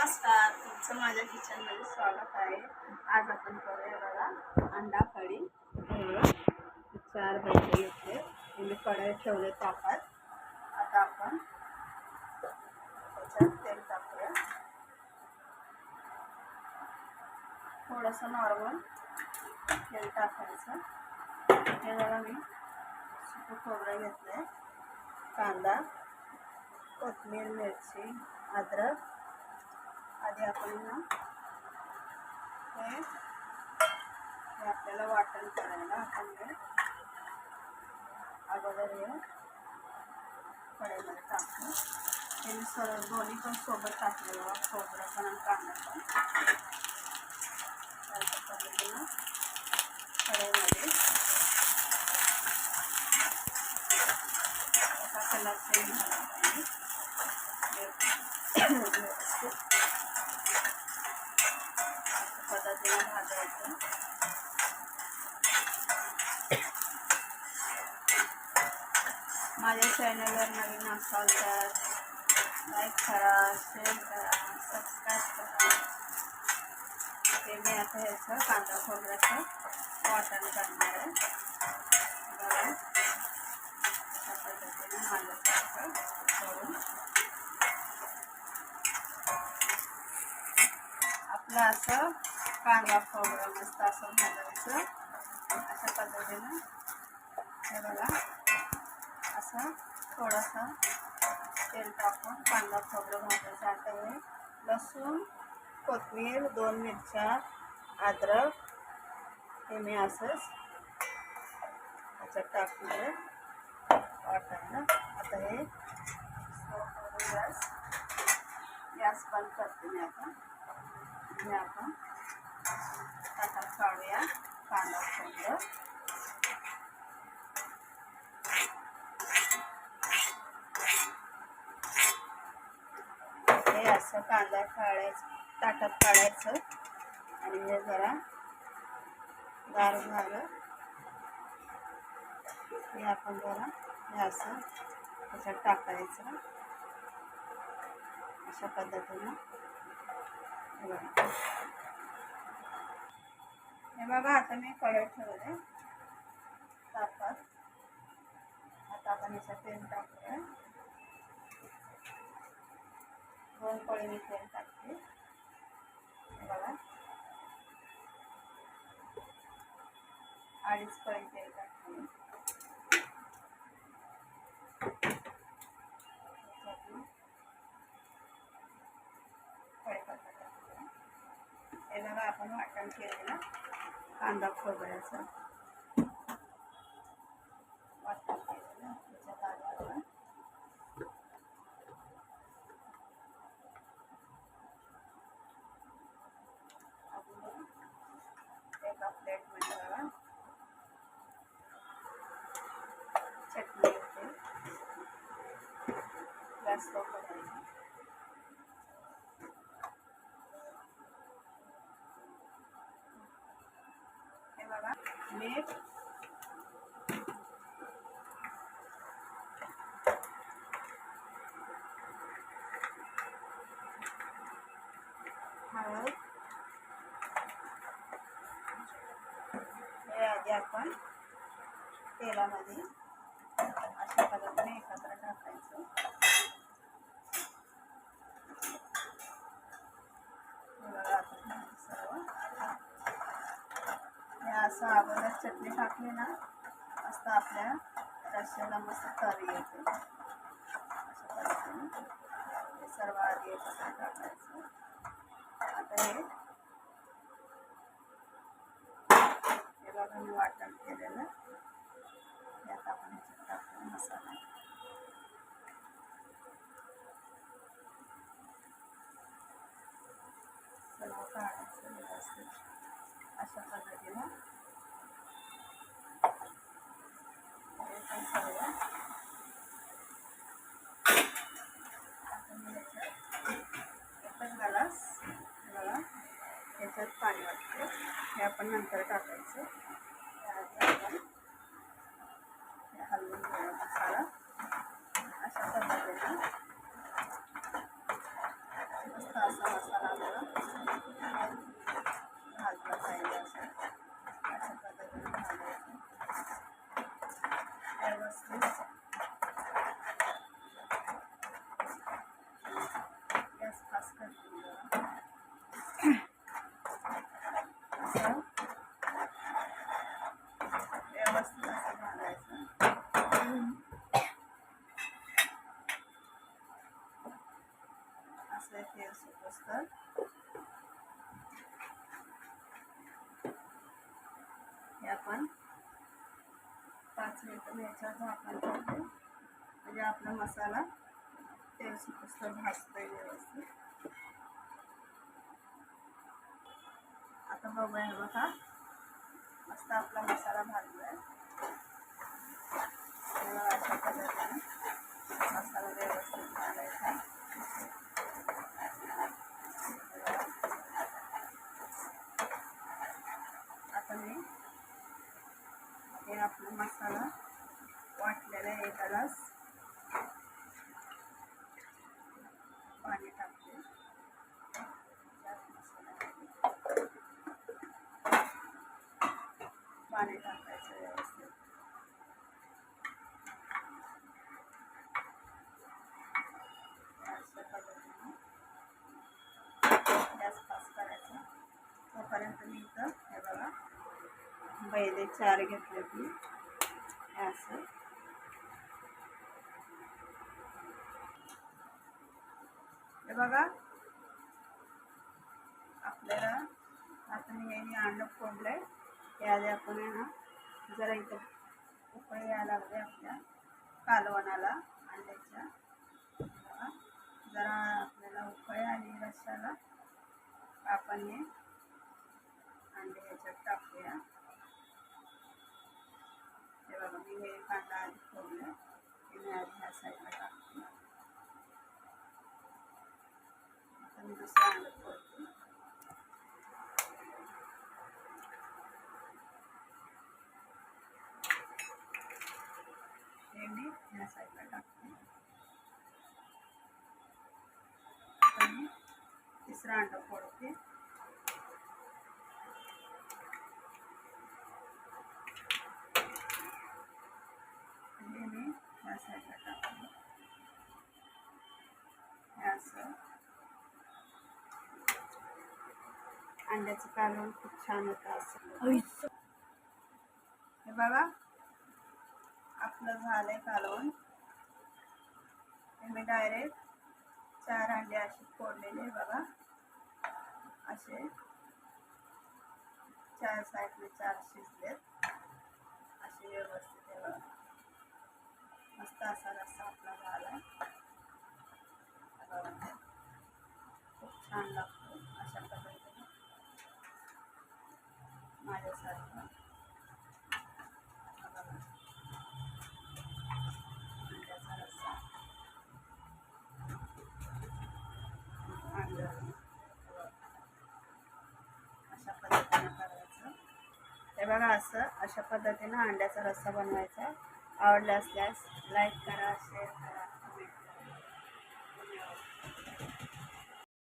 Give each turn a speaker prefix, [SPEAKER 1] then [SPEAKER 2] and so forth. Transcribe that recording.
[SPEAKER 1] नमस्कार, तुमचं माझ्या किचनमध्ये स्वागत आहे. आज आपण करूया बघा अंडा कढी. 4 भजी घेतले, मी कढई ठेवले तापात. आता आपण त्याच्यात तेल टाकूया, थोडंसं नॉर्मल तेल टाकायचं. हे बघा मी सुकं खोबरं घेतलंय, कांदा, कोथिंबीर, मिरची, अद्रक. आधी आपण ना हे आपल्याला वाटण करायला आपण हे अगोदर हे कढईमध्ये टाकतो. हे मी सरळ दोन्ही पण सोबत टाकलेलं, खोबरं पण आणि कांदा पण. त्याच्या पद्धतीनं कढईमध्ये असा कलर चेंज झाला पाहिजे. पद्धतीने भाजायचं. माझ्या चॅनलवर नवीन असाल तर लाईक करा, शेअर करा, सबस्क्राईब करा. ते मी आता ह्याचं कांदा खोबऱ्याचं वाटण करणार आहे. बघा अशा पद्धतीने माझ्यासारखं करून आपलं असं कांदा खोबरं मस्त असं भाजायचं. अशा पद्धतीनं हे बघा असं थोडंसं तेल टाकून कांदा खोबरं भाजायचं. आता हे लसूण, कोथिंबीर, 2 मिरच्या, अद्रक हे मी असंच त्याच्यात टाकणार वाटायला. आता हे गॅस बंद करते मी आता. आणि आपण ताटात काढूया कांदा खोबरं. हे असं कांदा काढायचं, ताटात काढायचं आणि हे जरा गार झालं हे आपण जरा हे असं त्याच्यात टाकायचं. अशा पद्धतीनं हे बघा आता मी कढई ठेवले तापात. आता आपण याच्यात तेल टाकूया. 2 पळी मी तेल टाकते. बघा 2.5 पळी तेल टाकते. हे बघा आपण वाटण केलेलं कांदा खोबऱ्याचं वाटण केलेलं त्याच्यात आलं आपण एका प्लेटमध्ये बघा चटणी घेते. गॅस लो करायचा. हे बघा मीठ, हळद. हे आधी आपण तेलामध्ये अशा पद्धतीने एकत्र टाकायचं. सर्व हे असं अगोदर चटणी टाकली ना मस्त आपल्या रश्श्याला मस्त तरी येते. अशा पद्धतीने हे सर्व आधी एकत्र टाकायचं. आता हे बघा मी वाटण केलेलं हे आता आपण ह्याच्यात टाकूया मसाला. सर्व काढायचं व्यवस्थित अशा पद्धतीनं हे पण सर्व. आता मी ह्याच्यात एकच ग्लास बघा ह्याच्यात पाणी वाटतं. हे आपण नंतर टाकायचं. आपण हलवून घेऊया मसाला अशा पद्धतीनं मस्त असा मसाला आपला भाजला पाहिजे. अशा पद्धतीने भाजायचं व्यवस्थित. गॅस फास्ट करते जरा. असं व्यवस्थित असं भाजायचं. असं तेल सुटोस्तर हे आपण 5 मिनिटं ह्याच्यावर झाकण ठेवते. म्हणजे आपला मसाला तेल सुटोस्तर भाजतोय व्यवस्थित. आता बघूया हे बघा मस्त आपला मसाला भाजलाय. अशा पद्धतीने मसाला व्यवस्थित घालायचा. आता मी हे आपला मसाला वाटलेला आहे. 1 ग्लास पाणी टाकते. पाणी टाकायचं व्यवस्थित. अशा पद्धतीने गॅस फास्ट करायचा. तोपर्यंत मी इथं हे बघा बैले 4 घेतले की असं हे बघा आपल्याला आता मी हे अंड फोडलंय. हे आधी आपण आहे ना जरा इथं उकळी यायला लागले आपल्या कालवणाला अंड्याच्या. जरा आपल्याला उकळी आली रश्श्याला आपण हे अंडे ह्याच्यात टाकूया. हे बघा मी हे कांदा आधी फोडलं. हे मी आधी ह्या साईडला टाकते. आता मी दुसरा अंड फोडते. हे मी ह्या साईडला टाकते. आता मी तिसरा अंड फोडते. हे मी ह्या साईडला टाकते. हे असं अंड्याचं कालवण खूप छान होतं. असं हे बघा आपलं झालंय कालवण. हे मी डायरेक्ट 4 अंडे असे फोडलेले बघा. असे 4 साईडने 4 शिजलेत असे व्यवस्थित. हे बघा मस्त असा रस्सा आपला झाला. खूप छान लागतो. अशा पद्धतीने माझ्यासारखं अंड्याचा रस्सा अशा पद्धतीने करायचं. हे बघा असं अशा पद्धतीने अंड्याचा रस्सा बनवायचा. आवडला असल्यास लाईक करा, शेअर करा.